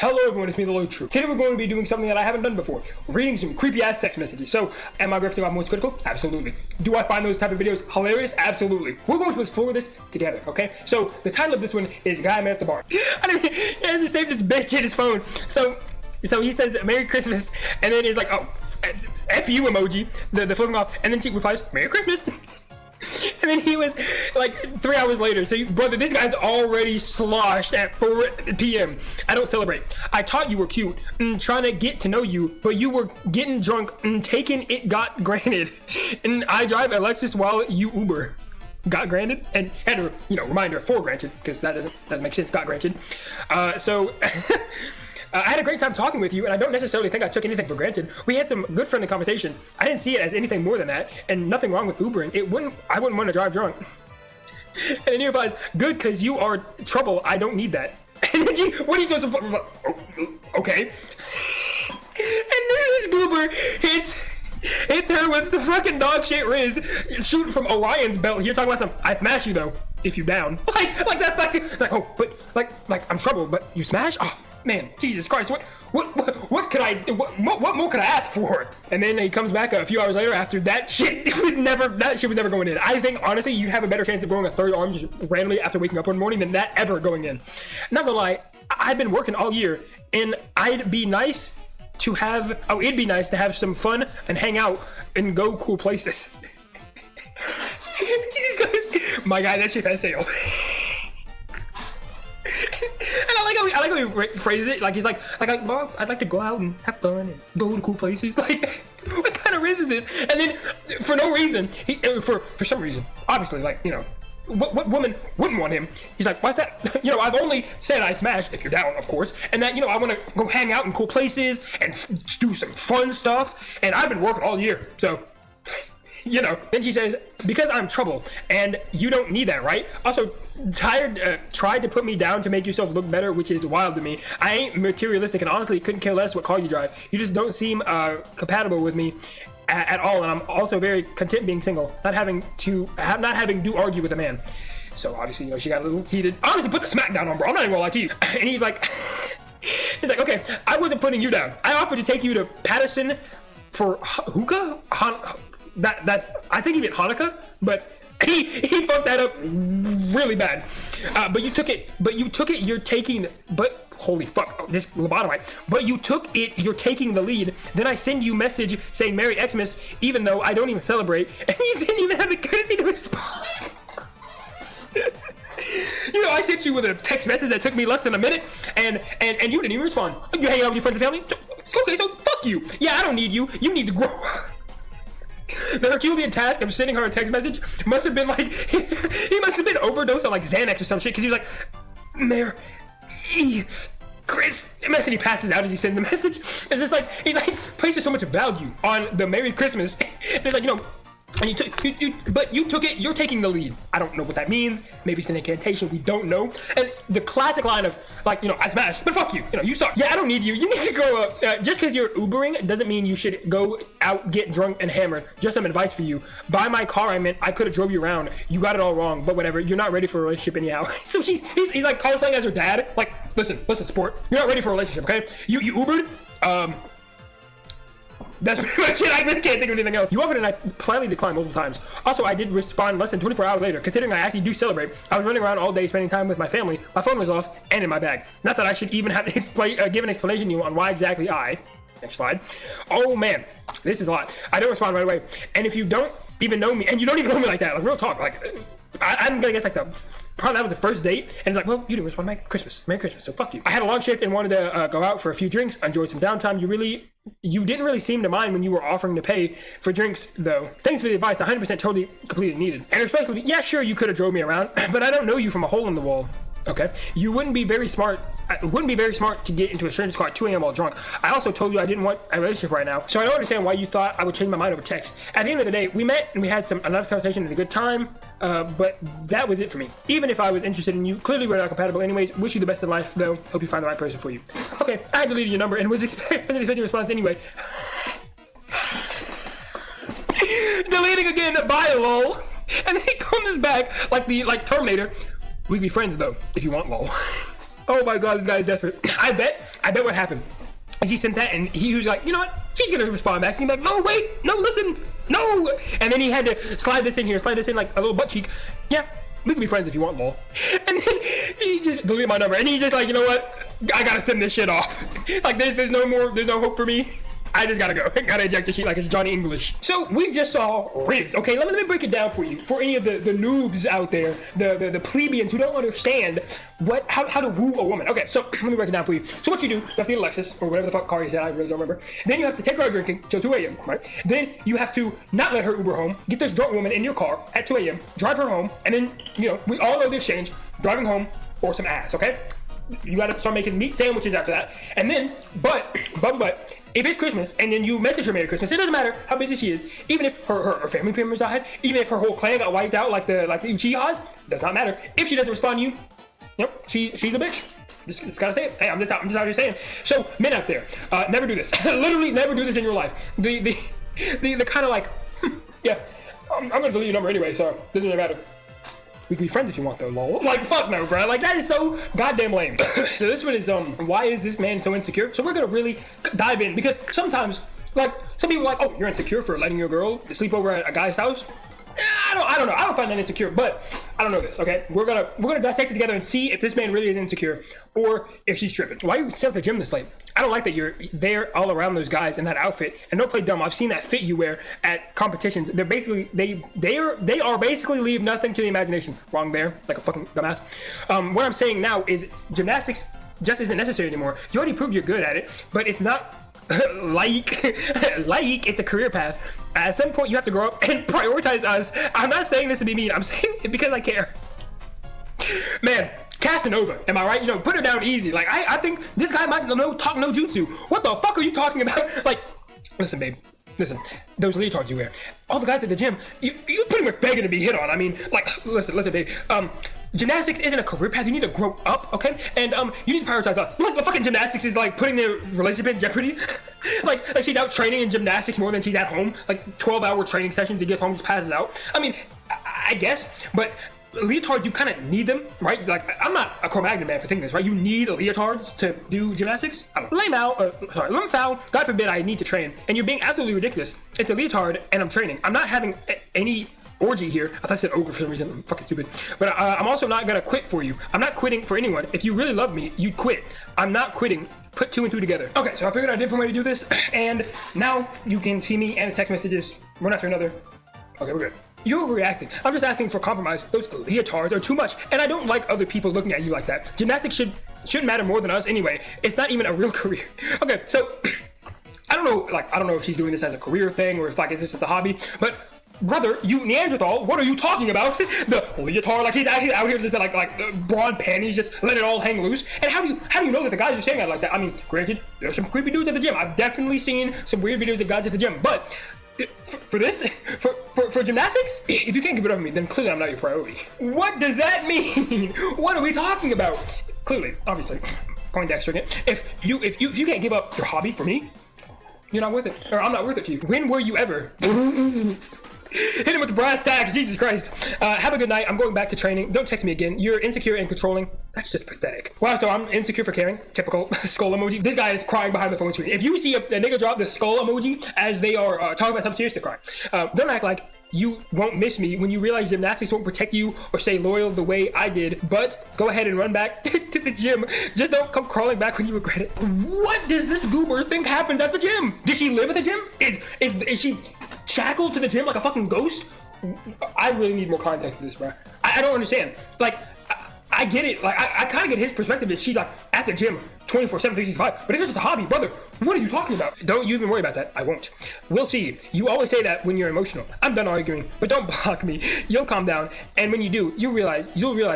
Hello everyone, it's me, the Low Troop. Today we're going to be doing something that I haven't done before. Reading some creepy ass text messages. So, am I grifting off most critical? Absolutely. Do I find those type of videos hilarious? Absolutely. We're going to explore this together, okay? So, the title of this one is Guy I Met at the Bar. I mean, he has to save this bitch in his phone. So he says, Merry Christmas, and then he's like, oh, F you emoji, the flipping off, and then she replies, Merry Christmas. And then he was like 3 hours later. So, brother, this guy's already sloshed at 4 p.m. I don't celebrate. I taught you were cute, trying to get to know you, but you were getting drunk and taking it got granted. And I drive a Lexus while you Uber. Got granted? And reminder, for granted, because that doesn't make sense, got granted. I had a great time talking with you, and I don't necessarily think I took anything for granted. We had some good friendly conversation. I didn't see it as anything more than that, and nothing wrong with Ubering. I wouldn't want to drive drunk. And then he replies, good, because you are trouble. I don't need that. And then what are you supposed to... Okay. And then this goober hits her with the fucking dog shit Riz shooting from Orion's belt. You're talking about some, I smash you though, if you down. Like that's like oh, but like I'm trouble, but you smash? Oh man, Jesus Christ, what more could I ask for? And then he comes back a few hours later after that shit was never going in. I think honestly you'd have a better chance of growing a third arm just randomly after waking up one morning than that ever going in. Not gonna lie, I've been working all year, and it'd be nice to have some fun and hang out and go cool places. She just goes, my guy, that shit has sale. And I like how he phrases it. Like he's like, well, I'd like to go out and have fun and go to cool places. Like, what kind of riz is this? And then, for no reason, for some reason, obviously, like, what woman wouldn't want him? He's like, why's that? I've only said I smash, if you're down, of course, and that, I want to go hang out in cool places and do some fun stuff, and I've been working all year, so, Then she says, because I'm trouble, and you don't need that, right? Also, tried to put me down to make yourself look better, which is wild to me. I ain't materialistic, and honestly, couldn't care less what car you drive. You just don't seem compatible with me at all, and I'm also very content being single, not having to argue with a man. So obviously, she got a little heated. Honestly, put the smack down on, bro. I'm not even gonna lie to you. And he's like, okay, I wasn't putting you down. I offered to take you to Patterson for hookah. I think he meant Hanukkah, but he fucked that up really bad. But you took it. You're taking. But holy fuck, this lobotomite. But you took it. You're taking the lead. Then I send you message saying Merry Xmas, even though I don't even celebrate, and you didn't even have the courtesy to respond. I sent you with a text message that took me less than a minute, and you didn't even respond. You hang out with your friends and family. Okay, so fuck you. Yeah, I don't need you. You need to grow up. The Herculean task of sending her a text message must have been like, he must have been overdosed on like Xanax or some shit, because he was like, Chris, and he passes out as he sends the message. It's just like, he's like, places so much value on the Merry Christmas, and it's like, and you took it, you're taking the lead. I don't know what that means. Maybe it's an incantation, we don't know. And the classic line of, like, I smash, but fuck you, you suck. Yeah, I don't need you. You need to grow up. Just because you're Ubering doesn't mean you should go out, get drunk, and hammered. Just some advice for you. Buy my car, I meant I could have drove you around. You got it all wrong, but whatever. You're not ready for a relationship anyhow. So he's like cosplaying as her dad. Like, listen, sport. You're not ready for a relationship, okay? You Ubered? That's pretty much it. I really can't think of anything else. You offered and I politely declined multiple times. Also, I did respond less than 24 hours later. Considering I actually do celebrate, I was running around all day spending time with my family. My phone was off and in my bag. Not that I should even have to give an explanation to you on why exactly next slide. Oh man, this is a lot. I don't respond right away. And if you don't even know me, and you don't even know me like that, like real talk, like I'm gonna guess like probably that was the first date, and it's like, well, you didn't respond to Merry Christmas, so fuck you. I had a long shift and wanted to go out for a few drinks, enjoyed some downtime. You didn't really seem to mind when you were offering to pay for drinks, though. Thanks for the advice, 100% totally, completely needed. And respectfully, yeah, sure, you could have drove me around, but I don't know you from a hole in the wall. Okay, you wouldn't be very smart to get into a stranger's car at 2 a.m. while drunk. I also told you I didn't want a relationship right now, so I don't understand why you thought I would change my mind over text. At the end of the day, we met and we had another conversation and a good time, but that was it for me. Even if I was interested in you, clearly we're not compatible anyways. Wish you the best in life, though. Hope you find the right person for you. Okay, I deleted your number and was expecting a response anyway. Deleting again, bye lol. And then he comes back like Terminator. We can be friends though, if you want, lol. Oh my god, this guy is desperate. I bet what happened is he sent that and he was like, you know what? She's gonna respond back. He's like, no, wait, no, listen, no. And then he had to slide this in like a little butt cheek. Yeah, we can be friends if you want, lol. And then he just deleted my number and he's just like, you know what? I gotta send this shit off. Like there's no hope for me. I just gotta go. Gotta eject the sheet like it's Johnny English. So we just saw Riz. Okay, let me break it down for you. For any of the noobs out there, the plebeians who don't understand how to woo a woman. Okay, so let me break it down for you. So what you do, you have to get a Lexus or whatever the fuck car you said, I really don't remember. Then you have to take her out drinking till 2 a.m., right? Then you have to not let her Uber home, get this drunk woman in your car at 2 a.m., drive her home, and then, you know, we all know the exchange, driving home for some ass, okay? You gotta start making meat sandwiches after that. And then, but, if it's Christmas and then you message her Merry Christmas, it doesn't matter how busy she is. Even if her family members died, even if her whole clan got wiped out like the Uchihas, does not matter. If she doesn't respond to you, yep, she's a bitch. Just gotta say it. Hey, I'm just out here saying. So, men out there, never do this. Literally, never do this in your life. The kind of like, yeah, I'm gonna delete your number anyway, so it doesn't really matter. We can be friends if you want though, lol. Like, fuck no, bro. Like, that is so goddamn lame. So this one is, why is this man so insecure? So we're gonna really dive in because sometimes, like, some people are like, oh, you're insecure for letting your girl sleep over at a guy's house? I don't know. I don't find that insecure, but I don't know this, okay? We're gonna dissect it together and see if this man really is insecure or if she's tripping. Why are you still at the gym this late? I don't like that you're there all around those guys in that outfit. And don't play dumb. I've seen that fit you wear at competitions. They're basically they are basically leave nothing to the imagination. Wrong there, like a fucking dumbass. What I'm saying now is gymnastics just isn't necessary anymore. You already proved you're good at it, but it's not like it's a career path. At some point you have to grow up and prioritize us. I'm not saying this to be mean. I'm saying it because I care. Man, Casanova, am I right? You know, put her down easy. Like, I think this guy might talk no jutsu. What the fuck are you talking about? Like, listen, babe. Listen, those leotards you wear, all the guys at the gym, you're pretty much begging to be hit on. I mean, like, listen, babe. Gymnastics isn't a career path. You need to grow up, okay? And you need to prioritize us. Like, the fucking gymnastics is like putting their relationship in jeopardy. like she's out training in gymnastics more than she's at home. Like 12-hour training sessions. She gets home, just passes out. I mean, I guess, but leotards, you kind of need them, right? Like, I'm not a Cro-Magnon man for thinking this, right? You need leotards to do gymnastics. I don't know. Lame foul. God forbid I need to train. And you're being absolutely ridiculous. It's a leotard and I'm training. I'm not having any orgy here. I thought I said ogre for some reason. I'm fucking stupid. But I'm also not gonna quit for you. I'm not quitting for anyone. If you really love me, you'd quit. I'm not quitting. Put 2 and 2 together. Okay, so I figured out a different way to do this. And now you can see me and the text messages one after another. Okay, we're good. You're overreacting. I'm just asking for compromise. Those leotards are too much, and I don't like other people looking at you like that. Gymnastics shouldn't matter more than us anyway. It's not even a real career. Okay, so I don't know if she's doing this as a career thing or if like it's just a hobby, but brother, you Neanderthal, what are you talking about? The leotard, like she's actually out here just like the broad panties, just let it all hang loose. And how do you know that the guys are saying that like that? I mean, granted, there's some creepy dudes at the gym. I've definitely seen some weird videos of guys at the gym, but for gymnastics, if you can't give it up to me, then clearly I'm not your priority. What does that mean? What are we talking about? Clearly, obviously, Poindexter again. If you can't give up your hobby for me, you're not worth it, or I'm not worth it to you. When were you ever? Hit him with the brass tacks, Jesus Christ. Have a good night. I'm going back to training. Don't text me again. You're insecure and controlling. That's just pathetic. Wow, so I'm insecure for caring. Typical skull emoji. This guy is crying behind the phone screen. If you see a nigga drop the skull emoji as they are talking about something serious, to cry. Don't act like you won't miss me when you realize gymnastics won't protect you or stay loyal the way I did, but go ahead and run back to the gym. Just don't come crawling back when you regret it. What does this goober think happens at the gym? Does she live at the gym? Is she shackled to the gym like a fucking ghost? I really need more context for this, bro. I don't understand. Like, I get it. Like, I kind of get his perspective that she's like at the gym 24/7, 365. But if it's just a hobby, brother, what are you talking about? Don't you even worry about that. I won't. We'll see. You always say that when you're emotional. I'm done arguing, but don't block me. You'll calm down, and when you do, you'll realize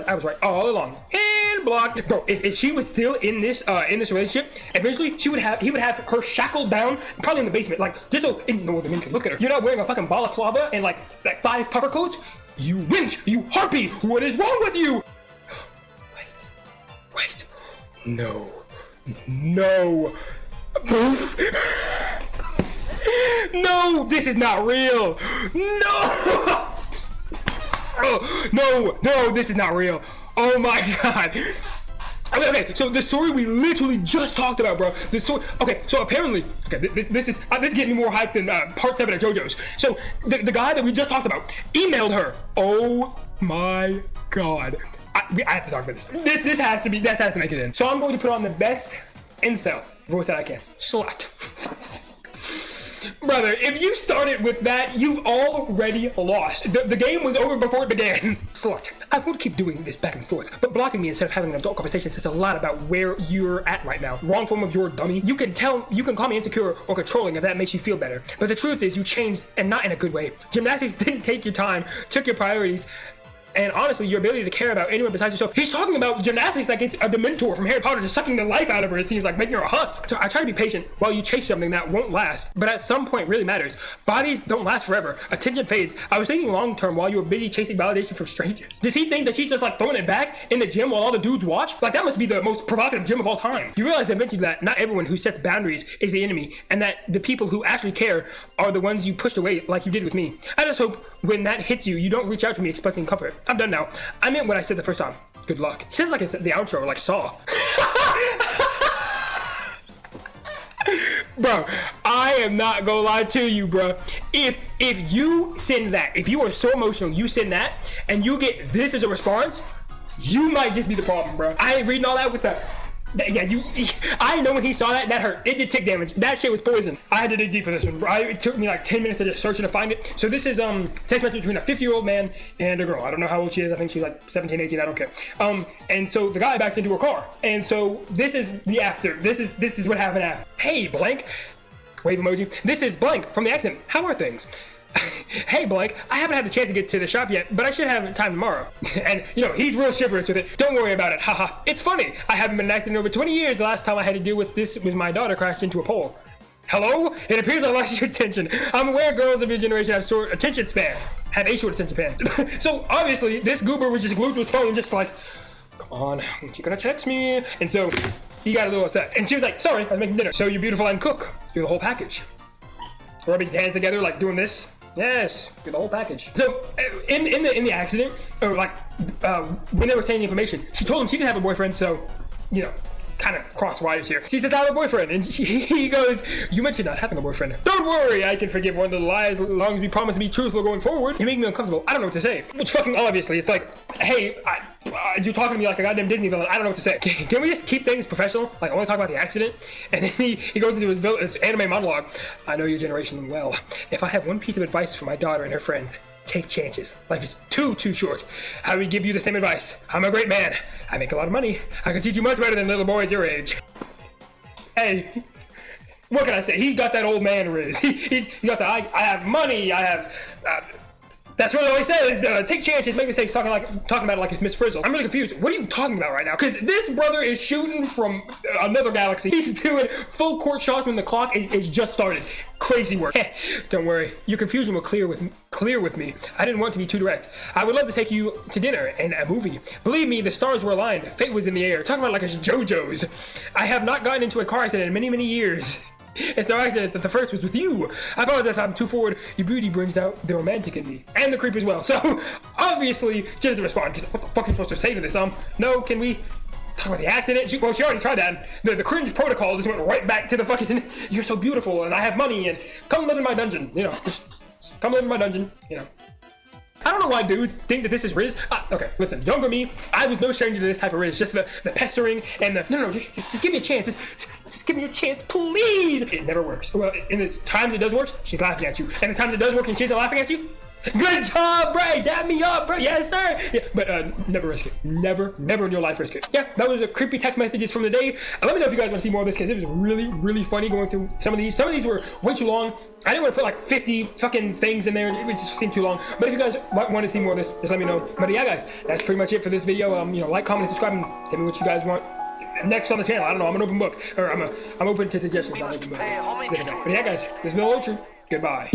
I was right all along. And blocked, bro. If she was still in this relationship, eventually he would have her shackled down, probably in the basement, like just so no other men can look at her. You're not wearing a fucking balaclava and like 5 puffer coats. You winch. You harpy. What is wrong with you? Wait. No. No, this is not real. No, this is not real. Oh my god. Okay, so the story we literally just talked about, bro. The story. Okay, so apparently, okay, this is getting me more hyped than part 7 of JoJo's. So the guy that we just talked about emailed her. Oh my god, I have to talk about this. This has to make it in. So I'm going to put on the best incel voice that I can. Slut. Brother, if you started with that, you've already lost. The game was over before it began. Slut. I won't keep doing this back and forth, but blocking me instead of having an adult conversation says a lot about where you're at right now. Wrong form of your dummy. You can call me insecure or controlling if that makes you feel better. But the truth is you changed, and not in a good way. Gymnastics didn't take your time, took your priorities, and honestly, your ability to care about anyone besides yourself. He's talking about gymnastics like it's a Dementor from Harry Potter just sucking the life out of her, it seems like, making her a husk. So I try to be patient while you chase something that won't last, but at some point really matters. Bodies don't last forever. Attention fades. I was thinking long term while you were busy chasing validation from strangers. Does he think that she's just like throwing it back in the gym while all the dudes watch? Like that must be the most provocative gym of all time. You realize eventually that not everyone who sets boundaries is the enemy, and that the people who actually care are the ones you pushed away like you did with me. I just hope when that hits you, you don't reach out to me expecting comfort. I'm done now. I meant what I said the first time. Good luck. He says like it's the outro, like Saw. Bro, I am not gonna lie to you, bro. If you send that, if you are so emotional, you send that, and you get this as a response, you might just be the problem, bro. I ain't reading all that with that. Yeah, I know when he saw that hurt. It did tick damage. That shit was poison. I had to dig deep for this one, bro. It took me like 10 minutes to just search and to find it. So this is text message between a 50-year-old man and a girl. I don't know how old she is. I think she's like 17, 18. I don't care. And so the guy backed into her car. And so this is the after. This is what happened after. Hey, blank. Wave emoji. This is blank from the accident. How are things? Hey blank, I haven't had the chance to get to the shop yet, but I should have time tomorrow. And you know, he's real chivalrous with it. Don't worry about it, haha. It's funny, I haven't been in an accident in over 20 years. The last time I had to deal with this was my daughter crashed into a pole. Hello? It appears I lost your attention. I'm aware girls of your generation have short attention span. Have a short attention span. So obviously, this goober was just glued to his phone, just like, come on, you're gonna text me. And so he got a little upset. And she was like, sorry, I was making dinner. So you're beautiful and cook. You're the whole package. Rubbing his hands together, like doing this. Yes, get the whole package. So in the accident, or like when they were saying the information, she told him she didn't have a boyfriend, so you know, kind of cross wires here. She says I have a boyfriend, and he goes, you mentioned not having a boyfriend. Don't worry, I can forgive one of the lies as long as we promise to be truthful going forward. You make me uncomfortable. I don't know what to say. Which fucking obviously, it's like, hey, you're talking to me like a goddamn Disney villain. I don't know what to say. Can we just keep things professional? Like only talk about the accident? And then he goes into his anime monologue. I know your generation well. If I have one piece of advice for my daughter and her friends, take chances. Life is too short. I would give you the same advice. I'm a great man. I make a lot of money. I can teach you much better than little boys your age. Hey, what can I say? He got that old man riz. He got the I have money. I have. That's really all he says. Take chances, make mistakes, talking about it like it's Miss Frizzle. I'm really confused. What are you talking about right now? Because this brother is shooting from another galaxy. He's doing full court shots when the clock is just started. Crazy work. Don't worry, your confusion will clear with me. I didn't want to be too direct. I would love to take you to dinner and a movie. Believe me, the stars were aligned. Fate was in the air. Talking about it like it's JoJo's. I have not gotten into a car accident in many years. It's no accident that the first was with you. I apologize if I'm too forward. Your beauty brings out the romantic in me. And the creep as well. So, obviously, she doesn't respond, because what the fuck are you supposed to say to this? No, can we talk about the accident? Well, she already tried that. The cringe protocol just went right back to the fucking, you're so beautiful, and I have money, and come live in my dungeon. You know, just come live in my dungeon, you know. I don't know why dudes think that this is Riz. Okay, listen, younger me, I was no stranger to this type of Riz. Just the pestering and the, no, just give me a chance. Just give me a chance, please. It never works. Well, in the times it does work, she's laughing at you. And the times it does work and she's not laughing at you, good job, bro. Dab me up, bro. Yes, sir. Yeah, but never risk it. Never in your life risk it. Yeah, that was a creepy text messages from the day. Let me know if you guys want to see more of this, because it was really funny going through some of these. Some of these were way too long. I didn't want to put like 50 fucking things in there. It just seemed too long. But if you guys want to see more of this, just let me know. But yeah, guys, that's pretty much it for this video. You know, like, comment, and subscribe, and tell me what you guys want next on the channel. I don't know. I'm an open book, or I'm open to suggestions on open books. But yeah, guys, this has been Ultra. Goodbye.